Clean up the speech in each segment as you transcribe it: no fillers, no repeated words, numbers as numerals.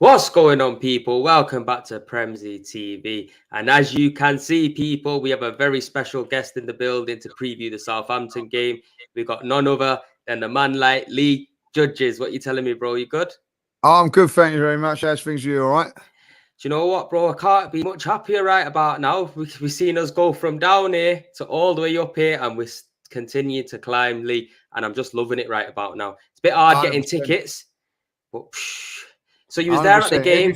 What's going on, people? Welcome back to Premzy TV. And as you can see, people, we have a very special guest in the building to preview the Southampton game. We got none other than the man like Lee Judges. What you telling me, bro? You good? I'm good, thank you very much. How's things with you, all right? Do you know what, bro? I can't be much happier right about now. We've seen us go from down here to all the way up here, and we're continuing to climb, Lee. And I'm just loving it right about now. It's a bit hard getting 100%. tickets, but so you was there at the 100%. game.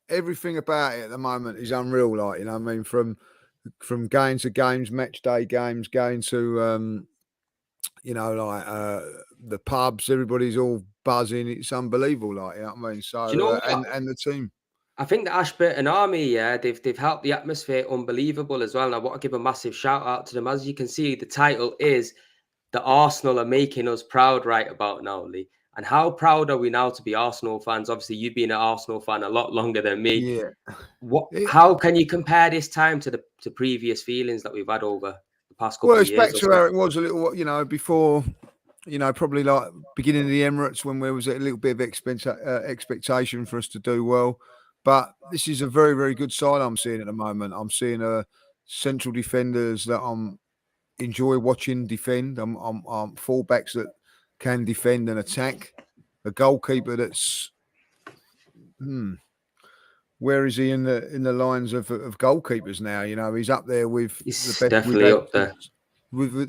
Everything about it at the moment is unreal. Like, you know, I mean, from games to games, match day games, going to the pubs. Everybody's all buzzing. It's unbelievable. Like, you know what I mean. So Do you know what? and the team. I think the Ashburton Army, yeah, they've helped the atmosphere unbelievable as well. And I want to give a massive shout out to them. As you can see, the title is "The Arsenal Are Making Us Proud" right about now, Lee. And how proud are we now to be Arsenal fans? Obviously, you've been an Arsenal fan a lot longer than me. Yeah. How can you compare this time to the previous feelings that we've had over the past couple of years? Well, it's back to how it was a little, you know, before. You know, probably like beginning of the Emirates when there was a little bit of expectation for us to do well. But this is a very, very good side I'm seeing at the moment. I'm seeing central defenders that I'm enjoy watching defend. I'm fullbacks that can defend and attack. A goalkeeper that's where is he in the lines of goalkeepers now? You know, he's up there with He's the best definitely up there.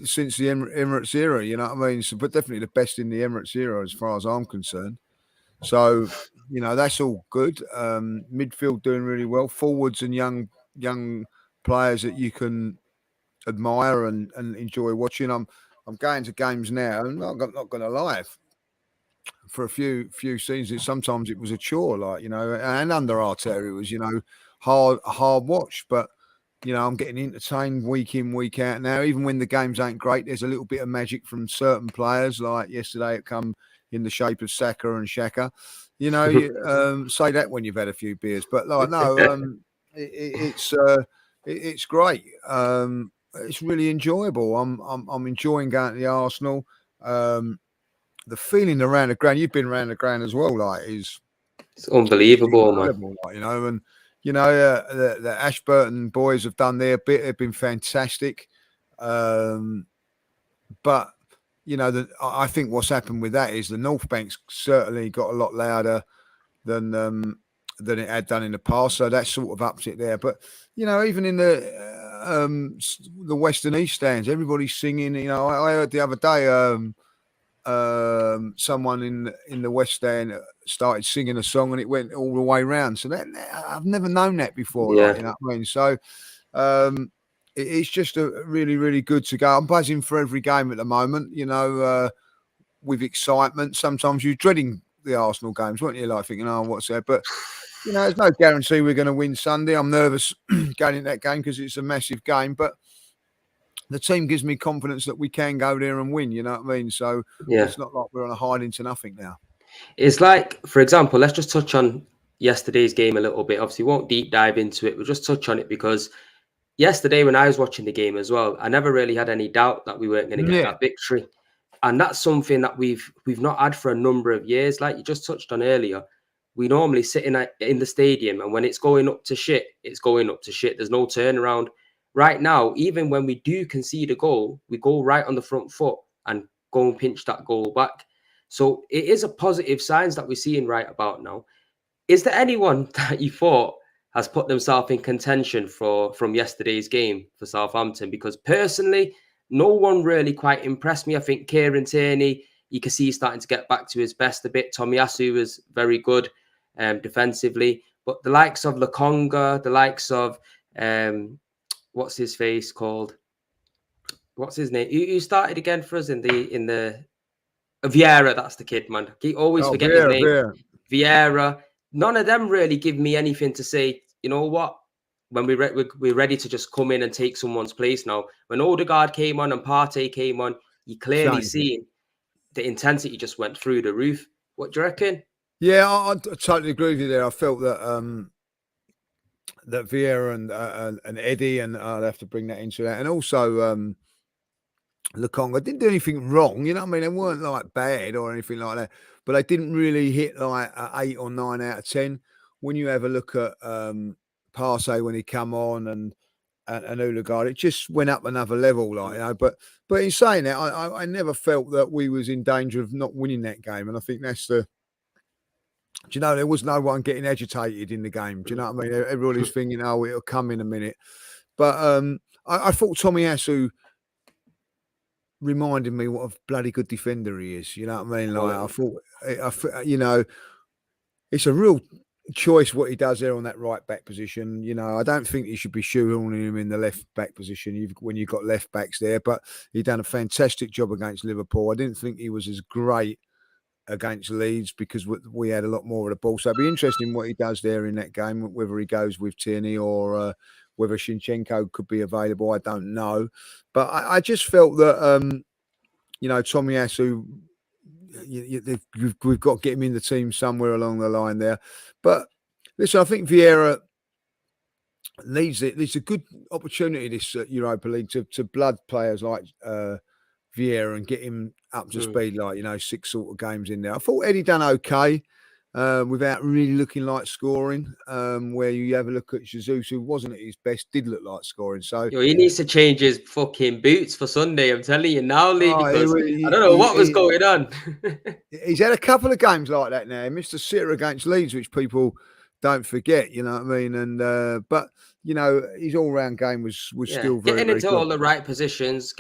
Since the Emirates era, you know what I mean? So, but definitely the best in the Emirates era as far as I'm concerned. So, you know, that's all good. Midfield doing really well. Forwards and young players that you can admire and enjoy watching. I'm going to games now, and I'm not going to lie. For a few seasons, sometimes it was a chore, like, you know, and under Arteta it was, you know, hard watch, but. You know, I'm getting entertained week in, week out now. Even when the games ain't great, there's a little bit of magic from certain players. Like yesterday, it come in the shape of Saka and Xhaka. You know, say that when you've had a few beers. But like, no, it's great. It's really enjoyable. I'm enjoying going to the Arsenal. The feeling around the ground. You've been around the ground as well. Like, it's unbelievable, man. Like, you know, and. You know, the Ashburton boys have done their bit. They've been fantastic. But, you know, I think what's happened with that is the North Bank's certainly got a lot louder than it had done in the past. So that sort of ups it there. But, you know, even in the West and East stands, everybody's singing. You know, I heard the other day someone in the West Stand started singing a song and it went all the way round. So that I've never known that before. Yeah. Like, you know what I mean? So it's just a really, really good to go. I'm buzzing for every game at the moment, you know, with excitement. Sometimes you're dreading the Arsenal games, weren't you? Like thinking, oh, what's that? But, you know, there's no guarantee we're going to win Sunday. I'm nervous going into that game because it's a massive game, but the team gives me confidence that we can go there and win, you know what I mean? So It's not like we're on a hiding to nothing now. It's like, for example, let's just touch on yesterday's game a little bit. Obviously, we won't deep dive into it. We'll just touch on it because yesterday when I was watching the game as well, I never really had any doubt that we weren't going to get that victory. And that's something that we've not had for a number of years. Like you just touched on earlier, we normally sit in the stadium and when it's going up to shit, it's going up to shit. There's no turnaround. Right now, even when we do concede a goal, we go right on the front foot and go and pinch that goal back. So it is a positive signs that we're seeing right about now. Is there anyone that you thought has put themselves in contention from yesterday's game for Southampton? Because personally, no one really quite impressed me. I think Tierney, you can see he's starting to get back to his best a bit. Tomiyasu was very good defensively. But the likes of Lokonga, the likes of what's his face called? What's his name? Who started again for us in the Vieira? That's the kid, man. He always forget his name. Vieira. None of them really give me anything to say. You know what? When we're ready to just come in and take someone's place now. When Odegaard came on and Partey came on, you clearly see the intensity just went through the roof. What do you reckon? Yeah, I totally agree with you there. I felt that that Vieira and Eddie, and I'll have to bring that into that, and also Lokonga didn't do anything wrong. You know what I mean? They weren't like bad or anything like that. but they didn't really hit like 8 or 9 out of 10. When you have a look at Parsay when he come on and Odegaard, it just went up another level, like, you know. But in saying that, I never felt that we was in danger of not winning that game, and I think that's the. Do you know, there was no one getting agitated in the game. Do you know what I mean? Everybody's thinking, oh, it'll come in a minute. But I thought Tomiyasu reminded me what a bloody good defender he is. You know what I mean? Like, I thought, you know, it's a real choice what he does there on that right back position. You know, I don't think he should be shoehorning him in the left back position when you've got left backs there, but he done a fantastic job against Liverpool. I didn't think he was as great against Leeds because we had a lot more of the ball. So it'd be interesting what he does there in that game, whether he goes with Tierney or whether Shinchenko could be available. I don't know. But I just felt that, you know, Tomiyasu, we've got to get him in the team somewhere along the line there. But listen, I think Vieira needs it. It's a good opportunity, this Europa League, to blood players like Vieira and get him up to speed, like, you know, 6 sort of games in there. I thought Eddie done okay without really looking like scoring. Where you have a look at Jesus, who wasn't at his best, did look like scoring. So he needs to change his fucking boots for Sunday. I'm telling you now, Lee, because I don't know what was going on. He's had a couple of games like that now. He missed a sitter against Leeds, which people don't forget. You know what I mean? And but you know, his all-round game was still very, getting into very good. all the right positions,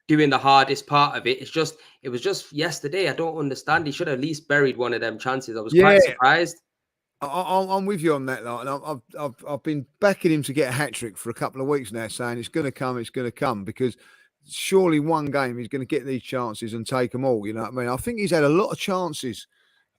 doing the hardest part of it. It was just yesterday. I don't understand. He should have at least buried one of them chances. I was quite surprised. I'm with you on that, like, and I've been backing him to get a hat trick for a couple of weeks now, saying it's going to come, because surely one game he's going to get these chances and take them all. You know what I mean? I think he's had a lot of chances.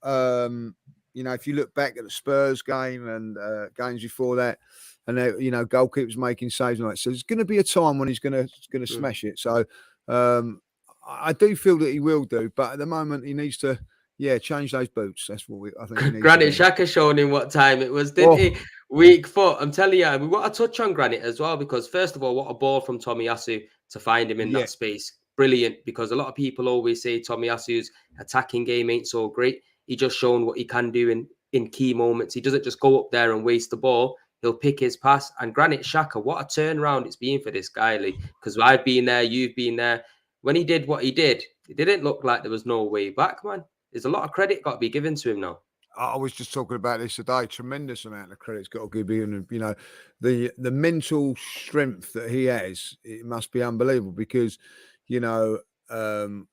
You know, if you look back at the Spurs game and games before that, and you know, goalkeepers making saves and like, so there's going to be a time when he's going to smash it. So I do feel that he will do, but at the moment he needs to. Yeah, change those boots. That's what I think. Granit Xhaka showing him what time it was, didn't he? Weak foot. I'm telling you, we want to touch on Granit as well, because first of all, what a ball from Tomiyasu to find him in that space. Brilliant, because a lot of people always say Tomiyasu's attacking game ain't so great. He just shown what he can do in key moments. He doesn't just go up there and waste the ball. He'll pick his pass. And Granit Xhaka, what a turnaround it's been for this guy, Lee, because I've been there, you've been there. When he did what he did, it didn't look like there was no way back, man. There's a lot of credit got to be given to him now. I was just talking about this today. Tremendous amount of credit's got to be given. You know, the mental strength that he has, it must be unbelievable, because, you know,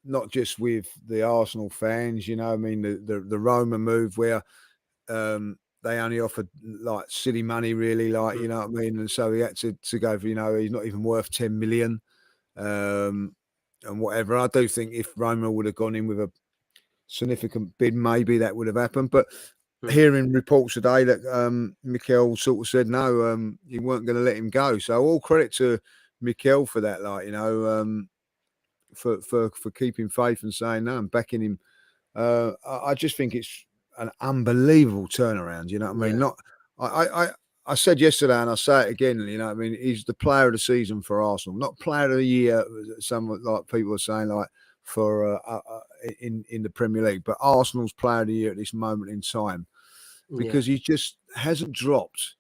not just with the Arsenal fans, you know, I mean, the Roma move where they only offered like silly money, really, like, you know what I mean? And so he had to go for, you know, he's not even worth 10 million and whatever. I do think if Roma would have gone in with a significant bid, maybe that would have happened. But hearing reports today that Mikel sort of said no, you weren't going to let him go. So all credit to Mikel for that, like, you know, for keeping faith and saying no and backing him. I just think it's an unbelievable turnaround. You know what I mean? Not I said yesterday, and I say it again, you know what I mean? He's the player of the season for Arsenal, not player of the year. Some like people are saying, like, for in the Premier League, but Arsenal's player of the year at this moment in time, because he just hasn't dropped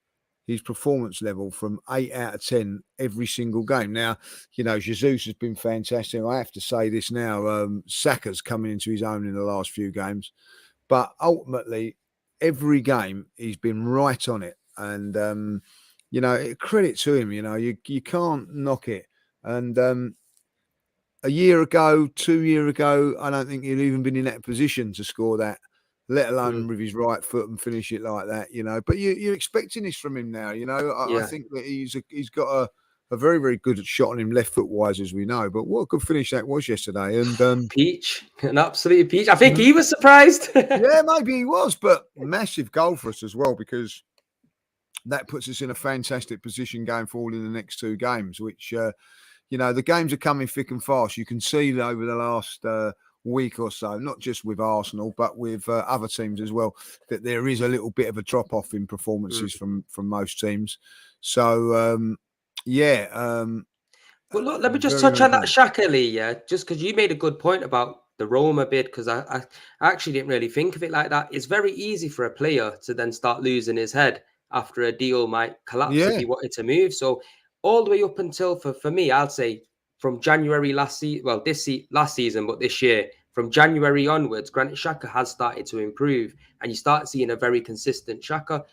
his performance level from 8 out of 10 every single game. Now, you know, Jesus has been fantastic. I have to say this now, Saka's coming into his own in the last few games, but ultimately every game he's been right on it. And you know, credit to him. You know, you can't knock it. And a year ago, 2 years ago, I don't think he'd even been in that position to score that, let alone with his right foot and finish it like that. You know, but you're expecting this from him now. You know, I think that he's got a very, very good shot on him left foot wise, as we know. But what a good finish that was yesterday. And peach, an absolute peach. I think he was surprised. Yeah, maybe he was, but massive goal for us as well, because that puts us in a fantastic position going forward in the next 2 games, which, you know, the games are coming thick and fast. You can see that over the last week or so, not just with Arsenal, but with other teams as well, that there is a little bit of a drop-off in performances from most teams. So, well, look, let me just touch on that Xhaka, Lee, just because you made a good point about the Roma bid, because I actually didn't really think of it like that. It's very easy for a player to then start losing his head after a deal might collapse if Yeah. he wanted to move. So all the way up until, for me, I'd say from January last season, well, last season, but this year, from January onwards, Granit Xhaka has started to improve, and you start seeing a very consistent Xhaka.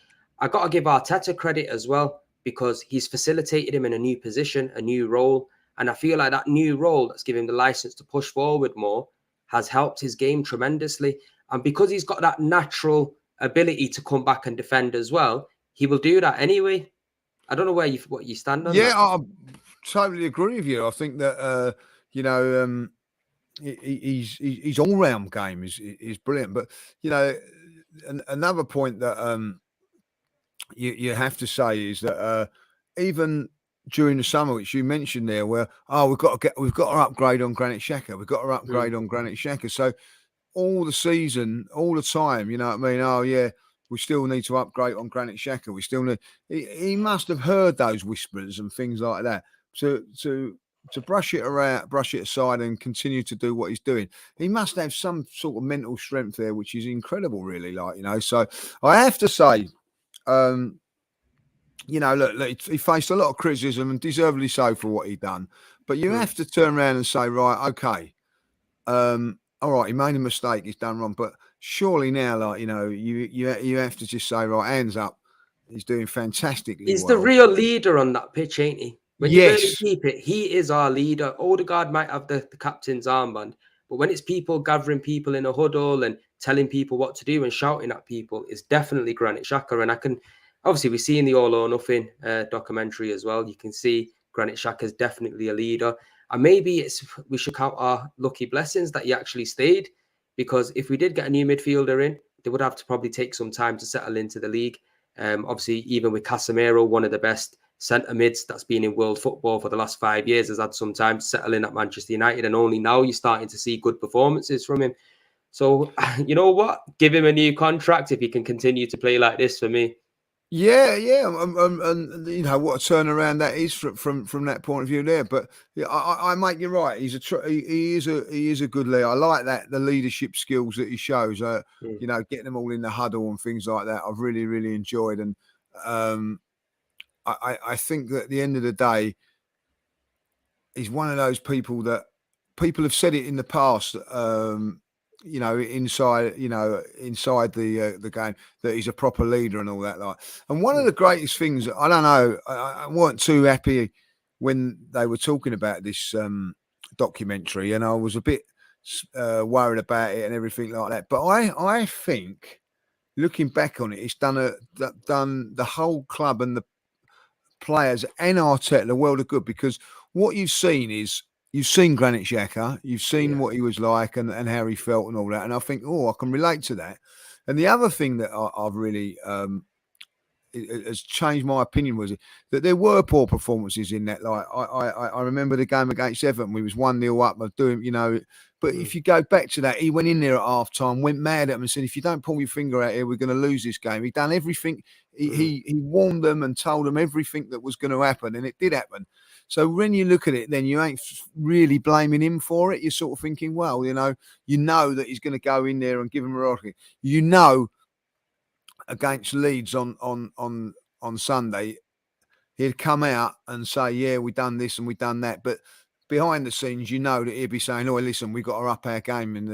I got to give Arteta credit as well, because he's facilitated him in a new position, a new role. And I feel like that new role that's given him the license to push forward more has helped his game tremendously. And because he's got that natural ability to come back and defend as well, he will do that anyway. I don't know what you stand on Yeah, that. I totally agree with you. I think that you know, his all round game is brilliant. But you know, another point that you have to say is that even during the summer, which you mentioned there, where we've got to upgrade on Granit Xhaka, we've got to upgrade on Granit Xhaka. So all the season, all the time, you know what I mean? Oh yeah, we still need to upgrade on Granit Xhaka. We still need. He must have heard those whispers and things like that to brush it around, brush it aside, and continue to do what he's doing. He must have some sort of mental strength there, which is incredible, really. Like, you know, so I have to say. You know, look, he faced a lot of criticism and deservedly so for what he'd done. But you have to turn around and say, right, okay, all right, he made a mistake, he's done wrong. But surely now, like, you know, you have to just say, right, hands up, he's doing fantastically He's the well. real leader on that pitch, ain't he? When you really Yes, keep it, he is our leader. Odegaard might have the captain's armband, but when it's people gathering people in a huddle and telling people what to do and shouting at people, it's definitely Granit Xhaka. And I can obviously we see in the All or Nothing documentary as well. You can see Granit Xhaka is definitely a leader, and maybe we should count our lucky blessings that he actually stayed, because if we did get a new midfielder in, they would have to probably take some time to settle into the league. Obviously, even with Casemiro, one of the best centre mids that's been in world football for the last 5 years, has had some time to settle in at Manchester United, and only now you're starting to see good performances from him. So, you know what? Give him a new contract if he can continue to play like this for me. yeah, yeah, and you know what a turnaround that is from that point of view there. But yeah, I make you right. He is a good leader. I like that, the leadership skills that he shows. You know, getting them all in the huddle and things like that. I've really enjoyed, and um, I think that at the end of the day, he's one of those people that people have said it in the past. You know, inside the game, that he's a proper leader and all that. Like, and one of the greatest things, I don't know, I weren't too happy when they were talking about this documentary, and I was a bit worried about it and everything like that. But I think, looking back on it, it's done the whole club and the players and Arteta the world of good, because what you've seen is you've seen Granit Xhaka, you've seen what he was like and how he felt and all that, and I think, I can relate to that. And the other thing that I've really it has changed my opinion was that there were poor performances in that. Like I remember the game against Everton, we was 1-0 up, I doing, you know. But if you go back to that, he went in there at half time, went mad at them and said, if you don't pull your finger out here, we're going to lose this game. He done everything. He warned them and told them everything that was going to happen, and it did happen. So when you look at it, then you ain't really blaming him for it. You're sort of thinking, well, you know that he's going to go in there and give him a rocket. You know, against Leeds on Sunday, he'd come out and say, yeah, we done this and we done that. But behind the scenes, you know that he'd be saying, oh, listen, we've got to up our game in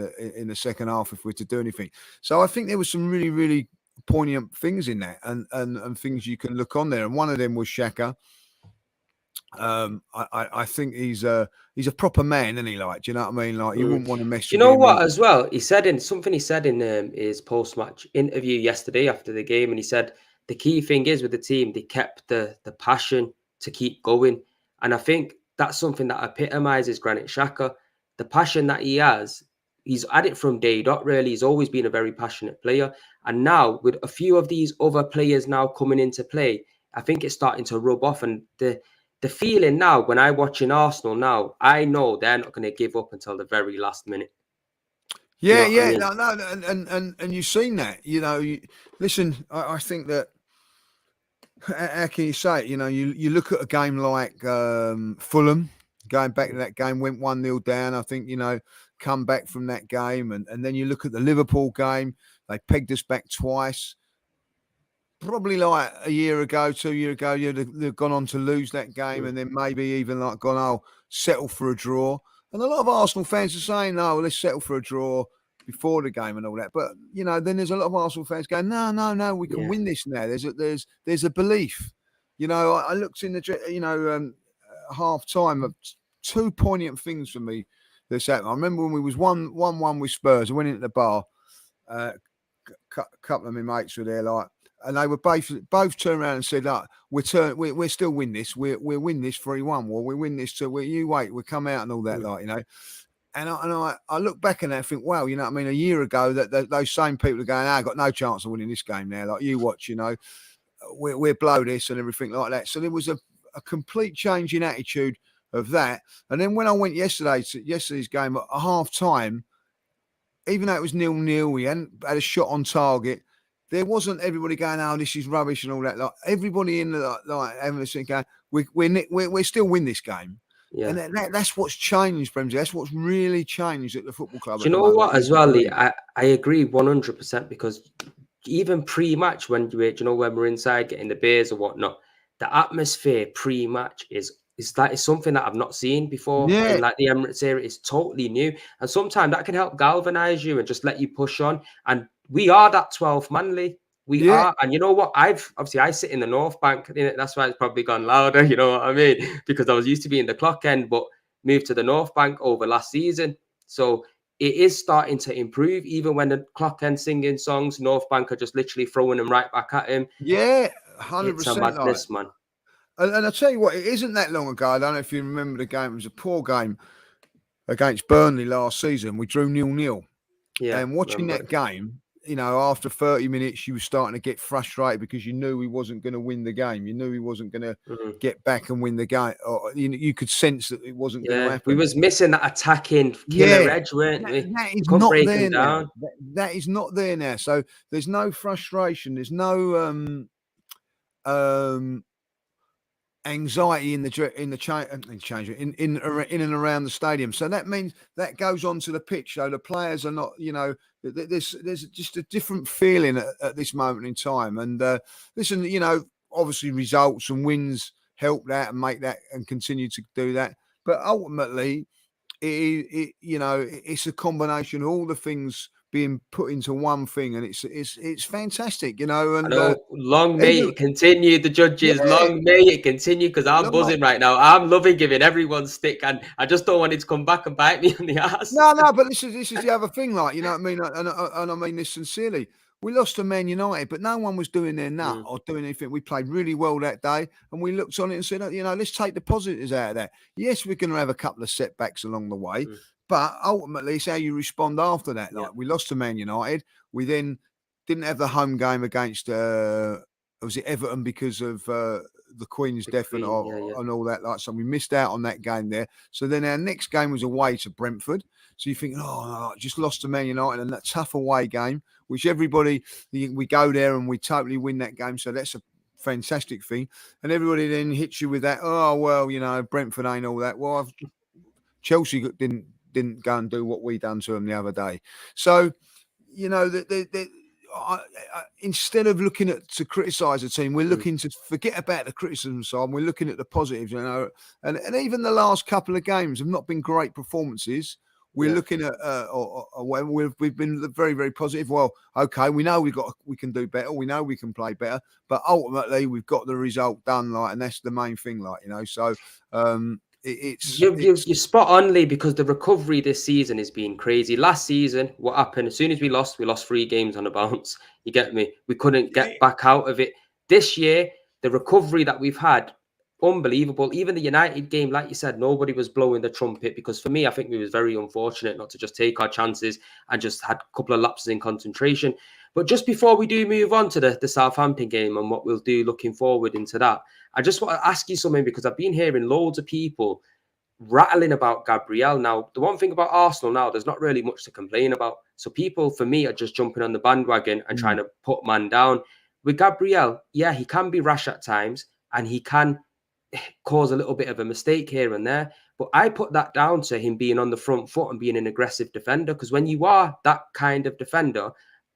the second half if we're to do anything. So I think there was some really poignant things in that, and things you can look on there. And one of them was Xhaka. I think he's a proper man, isn't he? Like, do you know what I mean? Like, you wouldn't want to mess Do you with know him. what? As well, he said in his post-match interview yesterday after the game, and he said the key thing is with the team, they kept the passion to keep going, and I think that's something that epitomizes Granit Xhaka, the passion that he has. He's had it from day dot. Really, he's always been a very passionate player, and now with a few of these other players now coming into play, I think it's starting to rub off, and the feeling now when I watch in Arsenal now, I know they're not going to give up until the very last minute. Do you Yeah, know what I yeah, mean? no, and you've seen that. You know, listen, I think that. How can you say it? You know, you look at a game like Fulham, going back to that game, went 1-0 down. I think, you know, come back from that game. And then you look at the Liverpool game, they pegged us back twice. Probably like a year ago, 2 years ago, they've gone on to lose that game and then maybe even like gone, oh, settle for a draw. And a lot of Arsenal fans are saying, no, let's settle for a draw before the game and all that. But, then there's a lot of Arsenal fans going, no, we can win this now. There's a belief. I looked in the, half time of 2 poignant things for me this happened. I remember when we was 1-1 with Spurs, I went into the bar, couple of my mates were there, like, and they were both turned around and said, "Look, we're still win this. We'll win this 3-1. Well, we win this too. You wait, we'll come out and all that, And I look back and I think, wow, you know what I mean? A year ago, that those same people are going, I've got no chance of winning this game now. Like, you watch, we'll blow this and everything like that. So there was a complete change in attitude of that. And then when I went yesterday's game at half time, even though it was 0-0, we hadn't had a shot on target. There wasn't everybody going, oh, this is rubbish and all that. Like, everybody in the like having a think, going, we still win this game. Yeah. And that's what's changed, Premzy. That's what's really changed at the football club. Do you know what, as well, Lee? I agree 100% because even pre-match, when we're inside getting the beers or whatnot, the atmosphere pre-match is something that I've not seen before. Yeah. In like the Emirates area, it's totally new. And sometimes that can help galvanize you and just let you push on. And we are that 12th man, Lee. We are. And you know what? I sit in the North Bank. That's why it's probably gone louder, you know what I mean? Because I was used to be in the clock end, but moved to the North Bank over last season. So it is starting to improve. Even when the clock end singing songs, North Bank are just literally throwing them right back at him. Yeah, 100%. It's a madness, man. And I'll tell you what, it isn't that long ago. I don't know if you remember the game. It was a poor game against Burnley last season. We drew 0-0. Yeah, and watching that game, after 30 minutes, you were starting to get frustrated because you knew he wasn't going to win the game. You knew he wasn't going to get back and win the game. Or you could sense that it wasn't going to happen. We was missing that attacking killer edge, weren't we? That is not there now. That is not there now. So there's no frustration. There's no anxiety in and around the stadium. So that means that goes on to the pitch. So the players are not, there's just a different feeling at this moment in time. And listen, obviously results and wins help that and make that and continue to do that. But ultimately, it's a combination of all the things being put into one thing, and it's fantastic, And long may it continue. The judges, long may it continue, because I'm buzzing right now. I'm loving giving everyone stick, and I just don't want it to come back and bite me on the ass. No, but this is the other thing, like, you know what I mean, and I mean this sincerely. We lost to Man United, but no one was doing their nut or doing anything. We played really well that day, and we looked on it and said, let's take the positives out of that. Yes, we're going to have a couple of setbacks along the way. But ultimately, it's how you respond after that. Like, we lost to Man United. We then didn't have the home game against, was it Everton, because of the Queen's death and all that. Like, so we missed out on that game there. So then our next game was away to Brentford. So you think, just lost to Man United, and that tough away game, which we go there and we totally win that game. So that's a fantastic thing. And everybody then hits you with that, Brentford ain't all that. Well, Chelsea didn't go and do what we done to them the other day. So, instead of looking to criticise the team, we're looking to forget about the criticism side. We're looking at the positives, and even the last couple of games have not been great performances. We're looking at we've been very, very positive. Well, okay, we know we can do better. We know we can play better, but ultimately we've got the result done, and that's the main thing, So. You're spot on, Lee, because the recovery this season has been crazy. Last season, what happened? As soon as we lost 3 games on a bounce. You get me? We couldn't get back out of it. This year, the recovery that we've had, unbelievable. Even the United game, like you said, nobody was blowing the trumpet, because for me, I think we was very unfortunate not to just take our chances and just had a couple of lapses in concentration. But just before we do move on to the Southampton game and what we'll do looking forward into that, I just want to ask you something, because I've been hearing loads of people rattling about Gabriel. Now, the one thing about Arsenal now, there's not really much to complain about. So people, for me, are just jumping on the bandwagon and trying to put man down. With Gabriel, he can be rash at times and he can cause a little bit of a mistake here and there. But I put that down to him being on the front foot and being an aggressive defender. Because when you are that kind of defender,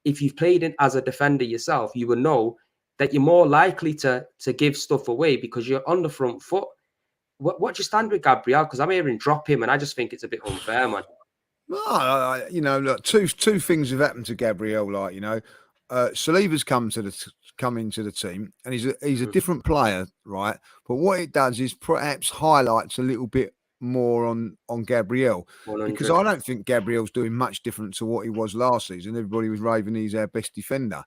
if you've played it as a defender yourself, you will know that you're more likely to give stuff away because you're on the front foot. What do you stand with Gabriel? Because I'm hearing drop him, and I just think it's a bit unfair, man. Well, look, two things have happened to Gabriel. Like, Saliba's come into the team, and he's a different player, right? But what it does is perhaps highlights a little bit more on Gabriel, 100. because I don't think Gabriel's doing much different to what he was last season. Everybody was raving he's our best defender.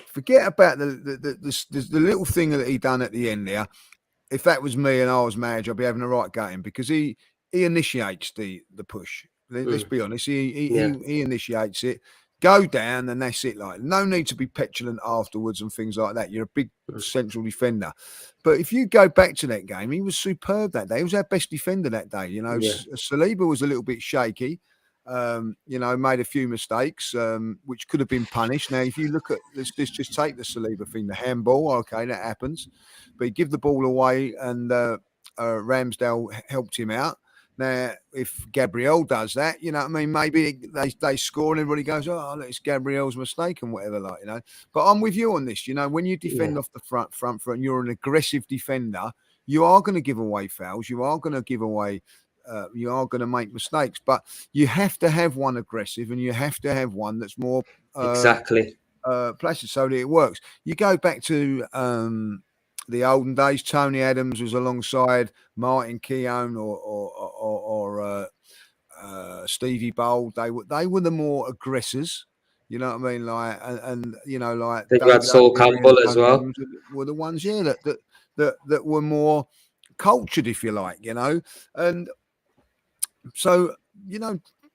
Forget about the little thing that he done at the end there. If that was me and I was manager, I'd be having a right go at him, because he initiates the push. Let's be honest. He initiates it. Go down, and that's it. Like, no need to be petulant afterwards and things like that. You're a big central defender. But if you go back to that game, he was superb that day. He was our best defender that day. Saliba was a little bit shaky. Made a few mistakes, which could have been punished. Now, if you look at let's just take the Saliba thing, the handball. Okay, that happens, but he give the ball away, and Ramsdale helped him out. Now, if Gabriel does that, maybe they score and everybody goes, "Oh, look, it's Gabriel's mistake," and whatever, But I'm with you on this. When you defend off the front foot and you're an aggressive defender, you are going to give away fouls. You are going to give away. You are going to make mistakes, but you have to have one aggressive, and you have to have one that's more exactly placid, so that it works. You go back to the olden days. Tony Adams was alongside Martin Keown or Stevie Bold. They were the more aggressors. You know what I mean? Like, and like they've got Sol Campbell as well. Adams were the ones, that were more cultured, if you like, and so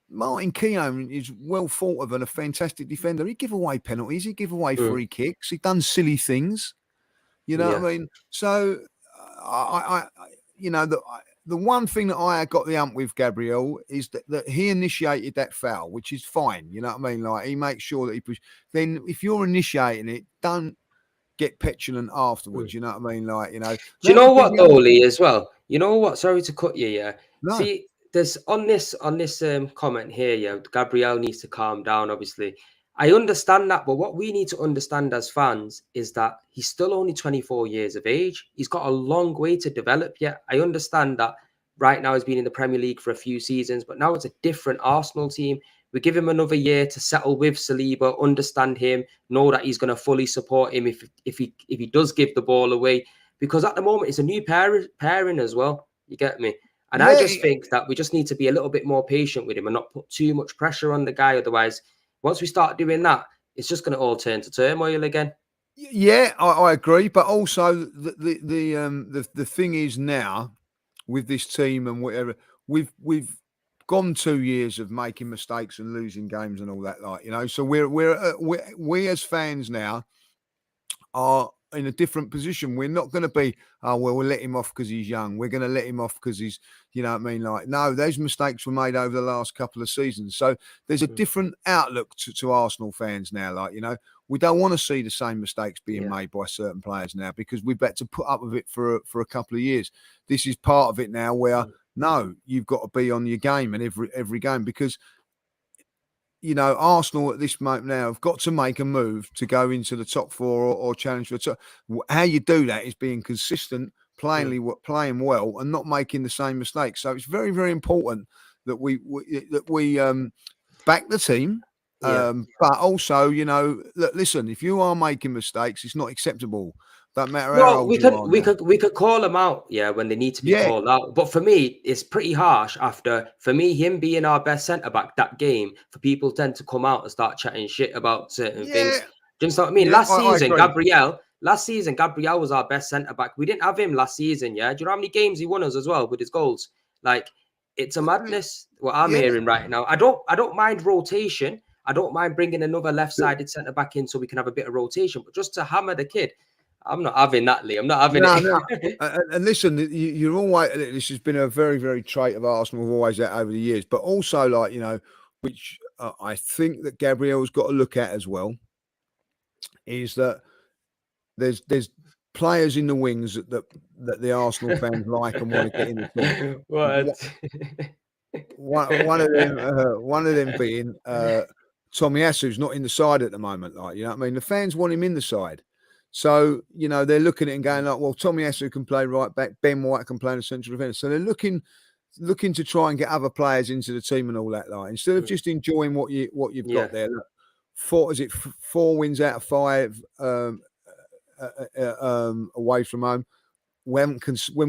Martin Keown is well thought of and a fantastic defender. He give away penalties, he give away free kicks, he done silly things. What I mean? So the one thing that I got the ump with Gabriel is that he initiated that foul, which is fine. You know what I mean? Like, he makes sure that he push. Then if you're initiating it, don't get petulant afterwards. You know what I mean? Like, Do you know what, though, Lee, as well? You know what? Sorry to cut you. Yeah. No. See, there's on this comment here. Yeah, Gabriel needs to calm down. Obviously, I understand that, but what we need to understand as fans is that he's still only 24 years of age. He's got a long way to develop yet. I understand that right now he's been in the Premier League for a few seasons, but now it's a different Arsenal team. We give him another year to settle with Saliba, understand him, know that he's going to fully support him if he does give the ball away. Because at the moment, it's a new pairing as well. You get me? And I just think that we just need to be a little bit more patient with him and not put too much pressure on the guy. Otherwise, once we start doing that, it's just going to all turn to turmoil again. Yeah, I agree. But also the thing is, now with this team and whatever, we've gone 2 years of making mistakes and losing games and all that, So we as fans now are in a different position. We're not going to be, we'll let him off because he's young. We're going to let him off because he's, you know what I mean? Like, no, those mistakes were made over the last couple of seasons. So there's a different outlook to Arsenal fans now. Like, we don't want to see the same mistakes being made by certain players now, because we've had to put up with it for a couple of years. This is part of it now where, no, you've got to be on your game in every game, because Arsenal at this moment now have got to make a move to go into the top four or challenge for the top. How you do that is being consistent, playing well, and not making the same mistakes. So it's very, very important that we back the team. But also, listen, if you are making mistakes, it's not acceptable. Don't matter how old you are. We could call them out, when they need to be called out. But for me, it's pretty harsh for him being our best centre back that game, for people tend to come out and start chatting shit about certain things. Do you know what I mean? Last season, Gabriel was our best centre back. We didn't have him last season. Yeah, do you know how many games he won us as well with his goals? Like, it's a madness what I'm hearing right now. I don't mind rotation. I don't mind bringing another left-sided centre back in so we can have a bit of rotation. But just to hammer the kid, I'm not having that, Lee. I'm not having it. No. And listen, you're always. This has been a very, very trait of Arsenal. We've always had over the years, but also which I think that Gabriel's got to look at as well, is that there's players in the wings that the Arsenal fans like and want to get in the team. What? One of them being Tomiyasu's not in the side at the moment. Like, you know what I mean? The fans want him in the side. So, you know, they're looking at it and going like, well, Tomiyasu can play right back, Ben White can play in the central defence. So they're looking to try and get other players into the team and all that. Like, instead of just enjoying what you've got there. Look, 4 wins out of 5 away from home. When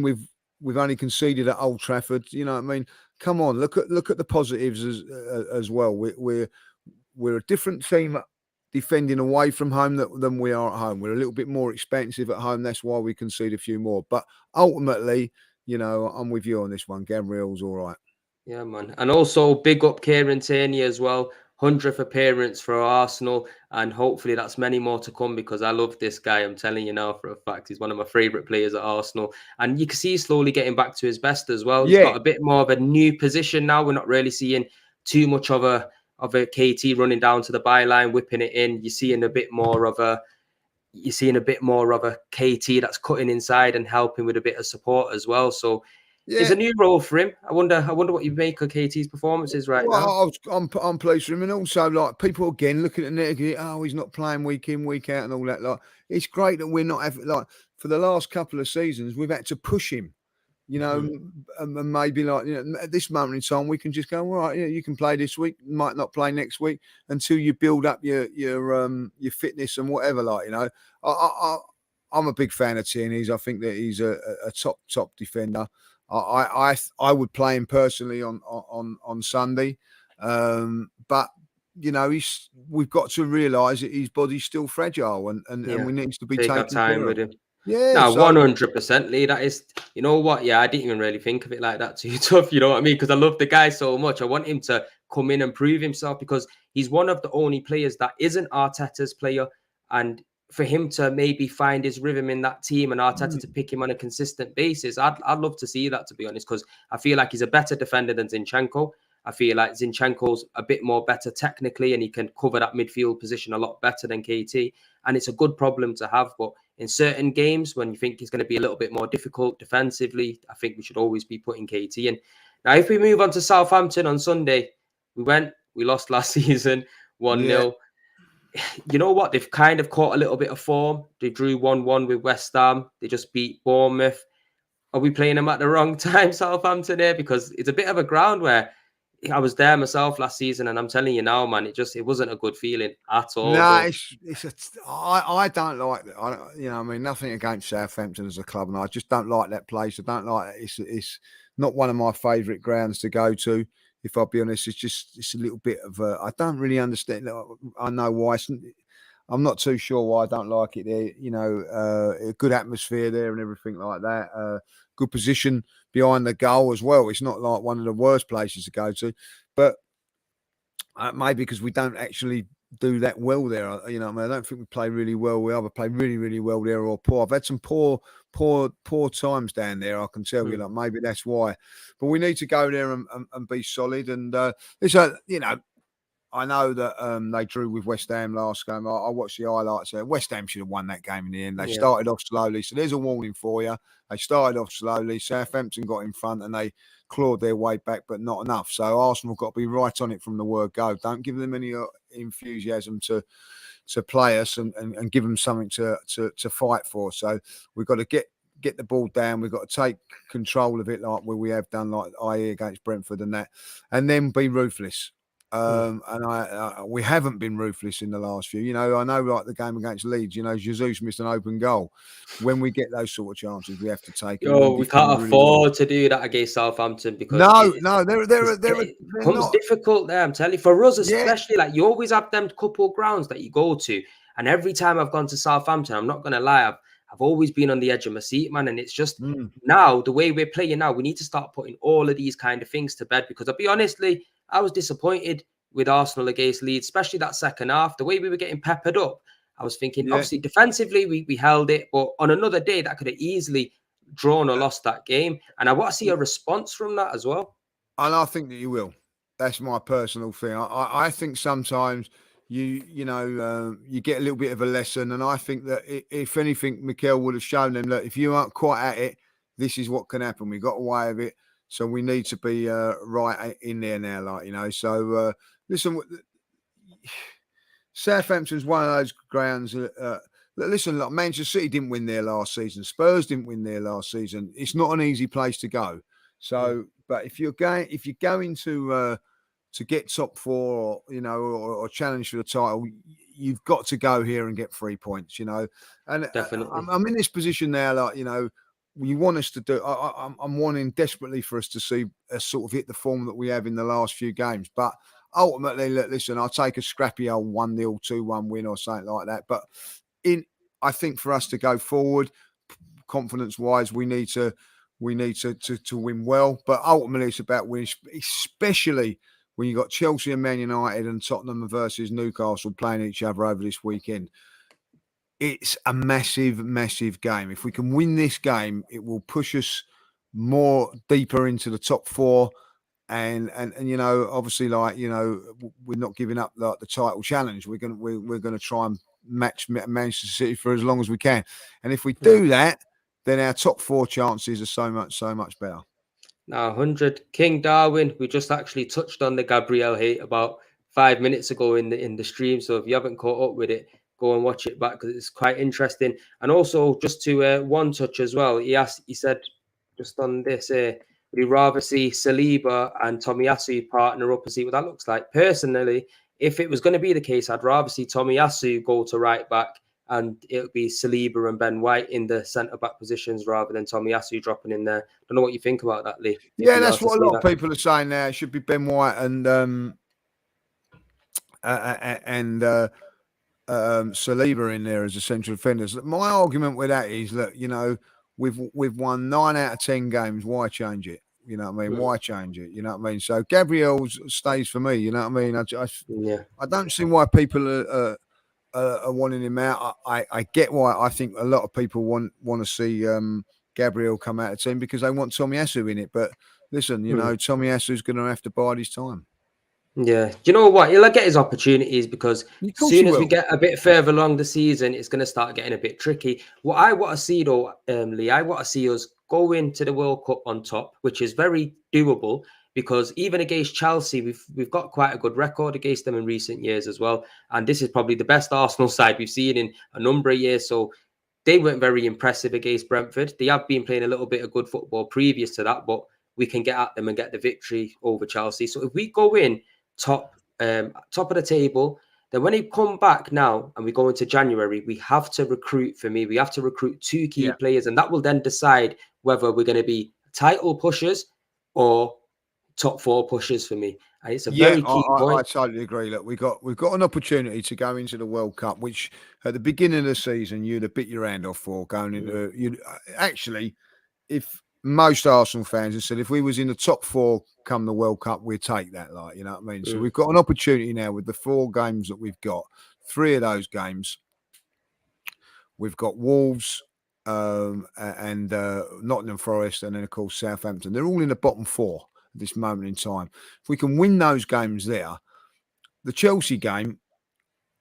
we've only conceded at Old Trafford, you know what I mean? Come on, look at the positives as well. We're a different team defending away from home than we are at home. We're a little bit more expensive at home. That's why we concede a few more. But ultimately, you know, I'm with you on this one. Gabriel's all right. Yeah, man. And also big up Kieran Tierney as well. 100th appearance for Arsenal, and hopefully that's many more to come, because I love this guy. I'm telling you now for a fact, he's one of my favourite players at Arsenal, and you can see he's slowly getting back to his best as well. He's got a bit more of a new position now. We're not really seeing too much of a KT running down to the byline, whipping it in. You're seeing a bit more of a KT that's cutting inside and helping with a bit of support as well. So it's a new role for him. I wonder what you make of KT's performances now. I'm pleased for him, and also like people again looking at the negative. Oh, he's not playing week in, week out, and all that. Like, it's great that we're not having, like, for the last couple of seasons we've had to push him. You know, and maybe like, you know, at this moment in time we can just go, all right, yeah, you can play this week, might not play next week, until you build up your fitness and whatever. Like, you know, I'm a big fan of Tierney's. I think that he's a top defender. I would play him personally on Sunday, but you know, we've got to realise that his body's still fragile, and we need to be taking time with him. Yeah, no, 100%, Lee. That is, you know what? Yeah, I didn't even really think of it like that too tough. You know what I mean? Because I love the guy so much. I want him to come in and prove himself, because he's one of the only players that isn't Arteta's player, and for him to maybe find his rhythm in that team and Arteta to pick him on a consistent basis, I'd love to see that, to be honest, because I feel like he's a better defender than Zinchenko. I feel like Zinchenko's a bit more better technically, and he can cover that midfield position a lot better than KT. And it's a good problem to have. But in certain games, when you think it's going to be a little bit more difficult defensively, I think we should always be putting KT in. Now, if we move on to Southampton on Sunday, we lost last season 1-0. You know what? They've kind of caught a little bit of form. They drew 1-1 with West Ham. They just beat Bournemouth. Are we playing them at the wrong time, Southampton, here? Because it's a bit of a ground where I was there myself last season, and I'm telling you now, man, it wasn't a good feeling at all. No, I don't like that. You know, I mean, nothing against Southampton as a club, and I just don't like that place. I don't like it. It's not one of my favourite grounds to go to. If I'll be honest, it's a little bit of I don't really understand. I know why. I'm not too sure why I don't like it there. You know, a good atmosphere there and everything like that. Good position behind the goal as well. It's not like one of the worst places to go to, but maybe because we don't actually do that well there. You know, I mean, I don't think we play really well. We either play really, really well there or poor. I've had some poor times down there. I can tell you, like, maybe that's why. But we need to go there and be solid. And you know, I know that they drew with West Ham last game. I watched the highlights there. West Ham should have won that game in the end. They started off slowly. So there's a warning for you. They started off slowly. Southampton got in front and they clawed their way back, but not enough. So Arsenal got to be right on it from the word go. Don't give them any enthusiasm to play us and give them something to fight for. So we've got to get the ball down. We've got to take control of it like we have done, like IE against Brentford and that, and then be ruthless. And we haven't been ruthless in the last few. You know, I know, like the game against Leeds, you know, Jesus missed an open goal. When we get those sort of chances, we have to take them. We can't afford to do that against Southampton, because it becomes difficult there. I'm telling you, for us especially, like, you always have them couple grounds that you go to, and every time I've gone to Southampton, I'm not gonna lie, I've always been on the edge of my seat, man. And it's just now the way we're playing now, we need to start putting all of these kind of things to bed, because I'll be honestly, I was disappointed with Arsenal against Leeds, especially that second half. The way we were getting peppered up, I was thinking, obviously, defensively, we held it. But on another day, that could have easily drawn or lost that game. And I want to see a response from that as well. And I think that you will. That's my personal thing. I think sometimes you get a little bit of a lesson. And I think that if anything, Mikel would have shown them that if you aren't quite at it, this is what can happen. We got away with it, so we need to be right in there now, So listen, Southampton's one of those grounds. Listen, like Manchester City didn't win there last season. Spurs didn't win there last season. It's not an easy place to go. So, but if you're going to get top four, or challenge for the title, you've got to go here and get 3 points. And Definitely. I'm in this position now, you want us to do. I'm wanting desperately for us to see us sort of hit the form that we have in the last few games, but ultimately, listen, I'll take a scrappy old 1-0, 2-1 win or something like that. But I think for us to go forward, confidence-wise, we need to win well. But ultimately, it's about winning, especially when you've got Chelsea and Man United and Tottenham versus Newcastle playing each other over this weekend. It's a massive, massive game. If we can win this game, it will push us more deeper into the top four. And obviously, we're not giving up the title challenge. We're gonna try and match Manchester City for as long as we can. And if we do that, then our top four chances are so much better. Now, 100 King Darwin. We just actually touched on the Gabriel hate about 5 minutes ago in the stream. So if you haven't caught up with it, go and watch it back because it's quite interesting. And also, just to one touch as well, he said just on this, would he rather see Saliba and Tomiyasu partner up and see what that looks like? Personally, if it was going to be the case, I'd rather see Tomiyasu go to right back and it would be Saliba and Ben White in the centre-back positions rather than Tomiyasu dropping in there. I don't know what you think about that, Lee. Yeah, that's what a lot of people are saying now. It should be Ben White and Saliba in there as a central defenders. My argument with that is, look, we've won 9 out of 10 games. Why change it? You know what I mean? Why change it? You know what I mean? So Gabriel stays for me. You know what I mean? I don't see why people are wanting him out. I get why. I think a lot of people want to see Gabriel come out of the team because they want Tomiyasu in it. But listen, Tomiyasu's going to have to bide his time. Yeah, you know what? He'll get his opportunities because as soon as we get a bit further along the season, it's going to start getting a bit tricky. What I want to see, though, Lee, I want to see us go into the World Cup on top, which is very doable because even against Chelsea, we've got quite a good record against them in recent years as well. And this is probably the best Arsenal side we've seen in a number of years. So they weren't very impressive against Brentford. They have been playing a little bit of good football previous to that, but we can get at them and get the victory over Chelsea. So if we go in top of the table, then when we come back now and we go into January, we have to recruit. For me, we have to recruit 2 key players, and that will then decide whether we're going to be title pushers or top 4 pushers for me. And it's a very key point. I totally agree. Look, we've got an opportunity to go into the World Cup, which at the beginning of the season you'd have bit your hand off for going into. Actually, if most Arsenal fans have said if we was in the top 4 come the World Cup, we'd take that. You know what I mean? So we've got an opportunity now with the 4 games that we've got. 3 of those games, we've got Wolves and Nottingham Forest, and then of course Southampton. They're all in the bottom 4 at this moment in time. If we can win those games there, the Chelsea game,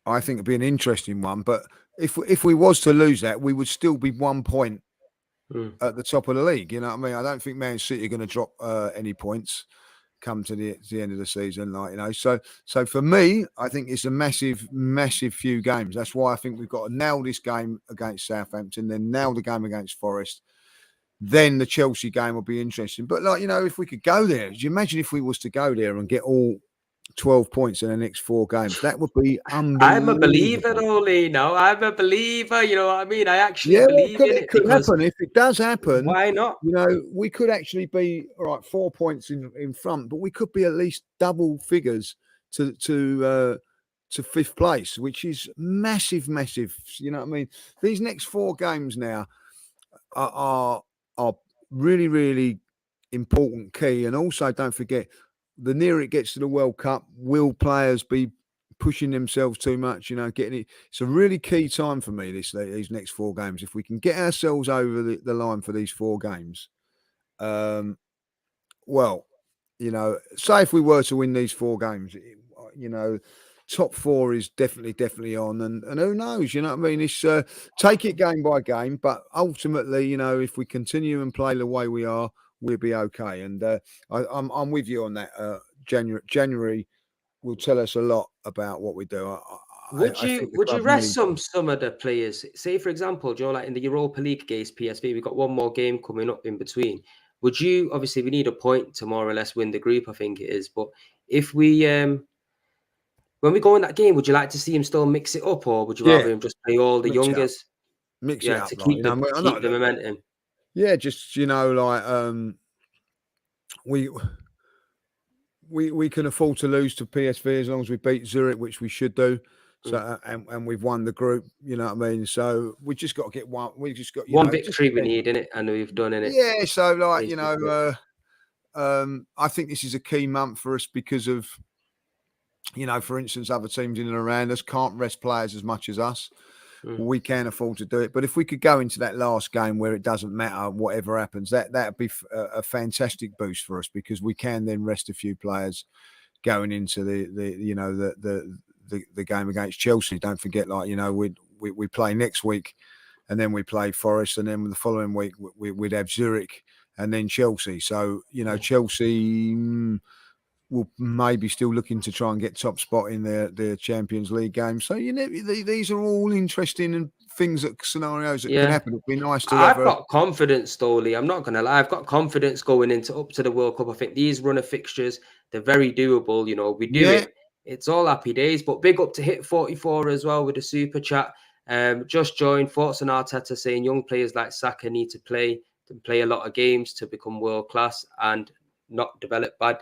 I think, would be an interesting one. But if we was to lose that, we would still be 1 point at the top of the league. You know what I mean? I don't think Man City are going to drop any points come to the end of the season. So for me, I think it's a massive few games. That's why I think we've got to nail this game against Southampton, then nail the game against Forest. Then the Chelsea game will be interesting. But if we could go there, do you imagine if we was to go there and get all 12 points in the next 4 games? That would be unbelievable. I'm a believer, Oli. No, I'm a believer. You know what I mean? I actually believe in it. It could happen. If it does happen, why not? We could actually be 4 points in front, but we could be at least double figures to 5th place, which is massive. You know what I mean? These next 4 games now are really, really important, key. And also, don't forget, the nearer it gets to the World Cup, will players be pushing themselves too much? Getting it. It's a really key time for me, these next 4 games. If we can get ourselves over the line for these 4 games, say if we were to win these 4 games, top four is definitely on, and who knows? You know what I mean? It's take it game by game, but ultimately, you know, if we continue and play the way we are, we'll be okay. And I'm with you on that. January will tell us a lot about what we do. I think the Would you club rest need. some of the players? Say, for example, Joe, like in the Europa League against PSV, we've got one more game coming up in between. Would you, obviously we need a point to more or less win the group, I think it is. But if we when we go in that game, would you like to see him still mix it up, or would you Yeah, rather him just play all the mix it up, youngers? mix it Yeah, up, to like, you know. I'm keep not, the momentum. yeah, just, you know, like we we can afford to lose to PSV as long as we beat Zurich, which we should do. So and we've won the group, you know what I mean? So we just got to get one. We just got, you One know, just victory we need in it, and we've done in it. yeah. So like, you Basically. know, I think this is a key month for us because of, you know, for instance, other teams in and around us can't rest players as much as us. We can afford to do it. But if we could go into that last game where it doesn't matter whatever happens, that'd be a fantastic boost for us, because we can then rest a few players going into the game against Chelsea. Don't forget, like, you know, we play next week, and then we play Forest, and then the following week we'd have Zurich and then Chelsea. So, you know, Chelsea will maybe still looking to try and get top spot in their Champions League game. So, you know, these are all interesting and scenarios that can Yeah. happen. It'd be nice to have I've got confidence, though, Lee. I'm not going to lie. I've got confidence going into up to the World Cup. I think these run of fixtures, they're very doable. You know, we do yeah. it. It's all happy days. But big up to Hit 44 as well with the super chat. Just joined thoughts on Arteta saying young players like Saka need to play a lot of games to become world class and not develop bad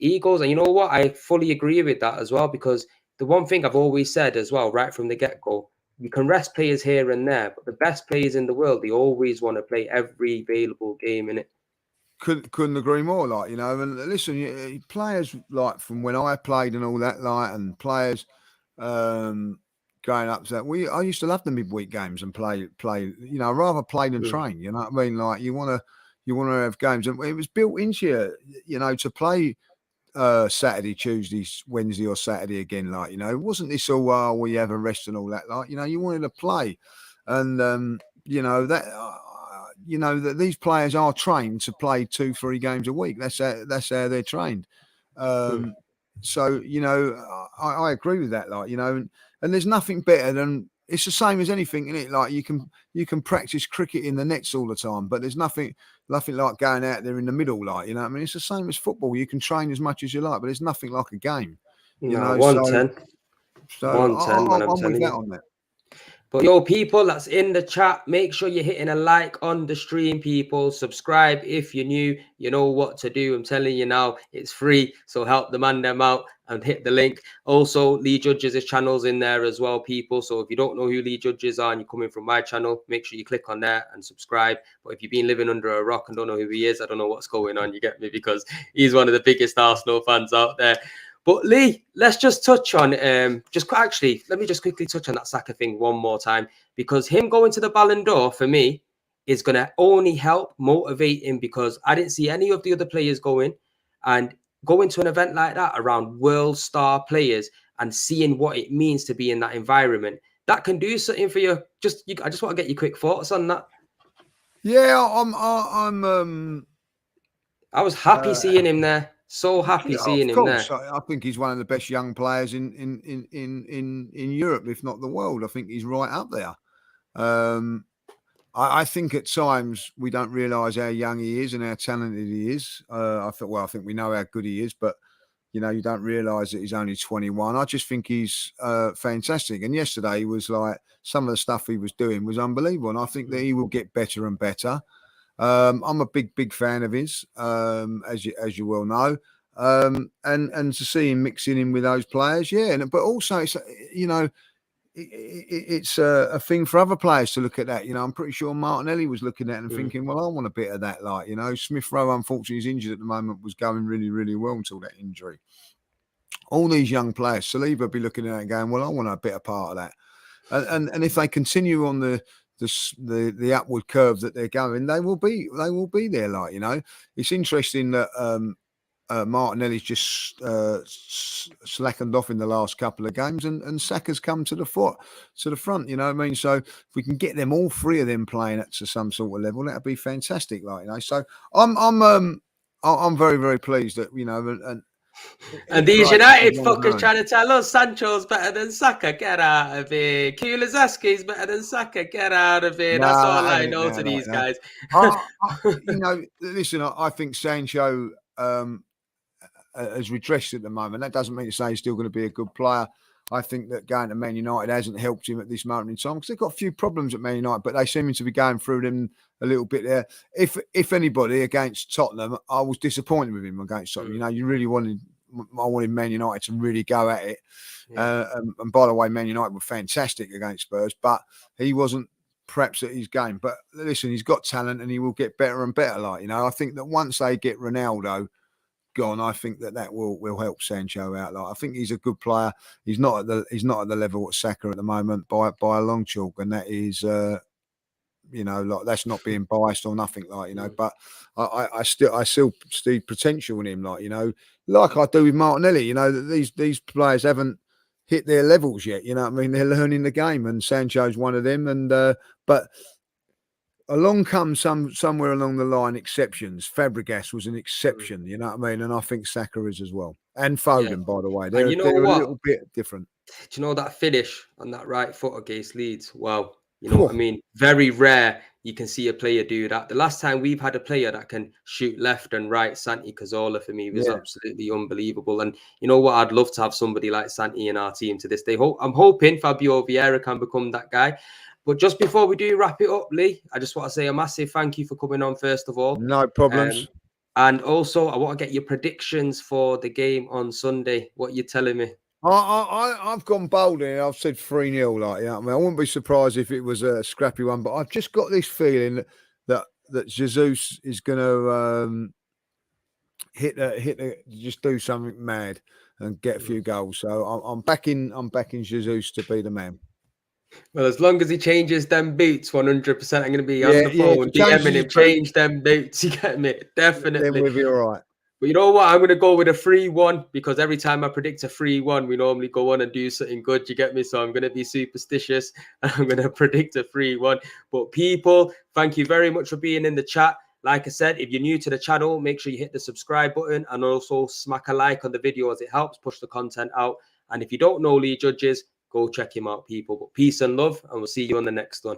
egos. And you know what? I fully agree with that as well, because the one thing I've always said as well, right from the get go, you can rest players here and there, but the best players in the world, they always want to play every available game in it. Couldn't agree more. Like, you know, and listen, players like from when I played and all that, like, and players going up to that. I used to love the midweek games and play. You know, rather play than train. You know what I mean? Like, you want to have games, and it was built into you know, to play Saturday, Tuesday, Wednesday, or Saturday again. Like, you know, it wasn't this all we have a rest and all that. Like, you know, you wanted to play, and you know that. You know that these players are trained to play 2-3 games a week. That's how they're trained. So, you know, I agree with that. Like, you know, and there's nothing better than, it's the same as anything in it. Like, you can practice cricket in the nets all the time, but there's nothing like going out there in the middle. Like, you know what I mean? It's the same as football. You can train as much as you like, but there's nothing like a game. You No, know, 110. so 110, man, I'm I'm with telling that you. on that. But yo, people that's in the chat, make sure you're hitting a like on the stream, people. Subscribe if you're new. You know what to do. I'm telling you now, it's free. So help the man them out and hit the link. Also, Lee Judges' channel's in there as well, people. So if you don't know who Lee Judges are and you're coming from my channel, make sure you click on there and subscribe. But if you've been living under a rock and don't know who he is, I don't know what's going on, you get me? Because he's one of the biggest Arsenal fans out there. But Lee, let's just touch on let me just quickly touch on that Saka thing one more time, because him going to the Ballon d'Or for me is going to only help motivate him, because I didn't see any of the other players going, and going to an event like that around world star players and seeing what it means to be in that environment, that can do something for you. I just want to get your quick thoughts on that. Yeah, I was happy seeing him there. So happy yeah, seeing of him course. there. I think he's one of the best young players in Europe, if not the world. I think he's right up there. I think at times we don't realise how young he is and how talented he is. I think we know how good he is, but you know, you don't realise that he's only 21. I just think he's fantastic. And yesterday he was like, some of the stuff he was doing was unbelievable, and I think that he will get better and better. I'm a big fan of his, as you well know, and to see him mixing in with those players, yeah. But also, it's, you know, it's a thing for other players to look at that. You know, I'm pretty sure Martinelli was looking at it and thinking, well, I want a bit of that. Like, you know, Smith Rowe, unfortunately, is injured at the moment, was going really well until that injury. All these young players, Saliba be looking at it and going, well, I want a bit of part of that. And if they continue on the upward curve that they're going, they will be there. Like, you know, it's interesting that Martinelli's just slackened off in the last couple of games, and Saka's come to the front. You know what I mean? So if we can get them, all three of them playing at some sort of level, that'd be fantastic. Like, you know, so I'm very, very pleased that, you know, and these United fuckers trying to tell us Sancho's better than Saka. Get out of here. Kulizeski's better than Saka. Get out of here. That's all I know to these guys. You know, listen, I think Sancho has regressed at the moment. That doesn't mean to say he's still going to be a good player. I think that going to Man United hasn't helped him at this moment in time, because they've got a few problems at Man United, but they seem to be going through them a little bit there. If anybody, against Tottenham, I was disappointed with him against Tottenham. You know, I wanted Man United to really go at it. Yeah. And by the way, Man United were fantastic against Spurs, but he wasn't perhaps at his game. But listen, he's got talent and he will get better and better. Like, you know, I think that once they get Ronaldo gone, I think that will help Sancho out. Like, I think he's a good player. He's not at the level of Saka at the moment by a long chalk, and that is you know, like, that's not being biased or nothing, like, you know, but I still see potential in him, like, you know, like I do with Martinelli. You know, that these players haven't hit their levels yet. You know what I mean? They're learning the game, and Sancho's one of them. And but along comes somewhere along the line exceptions. Fabregas was an exception, you know what I mean? And I think Saka is as well. And Foden, by the way. They're a little bit different. Do you know that finish on that right foot against Leeds? Wow. You know what I mean? Very rare you can see a player do that. The last time we've had a player that can shoot left and right, Santi Cazorla, for me, was absolutely unbelievable. And you know what? I'd love to have somebody like Santi in our team to this day. I'm hoping Fabio Vieira can become that guy. But just before we do wrap it up, Lee, I just want to say a massive thank you for coming on, first of all. No problems. And also, I want to get your predictions for the game on Sunday. What are you telling me? I've gone bold here. I've said 3-0. Like, you know, I mean, I wouldn't be surprised if it was a scrappy one, but I've just got this feeling that Jesus is going to just do something mad and get a few goals. So I'm backing Jesus to be the man. Well, as long as he changes them boots, 100%, I'm going to be on the phone DMing him. Change them boots. You get me? Definitely. Then we'll be all right. But you know what? I'm going to go with a 3-1, because every time I predict a 3-1, we normally go on and do something good. You get me? So I'm going to be superstitious and I'm going to predict a 3-1. But people, thank you very much for being in the chat. Like I said, if you're new to the channel, make sure you hit the subscribe button and also smack a like on the video, as it helps push the content out. And if you don't know Lee Judges, go check him out, people. But peace and love, and we'll see you on the next one.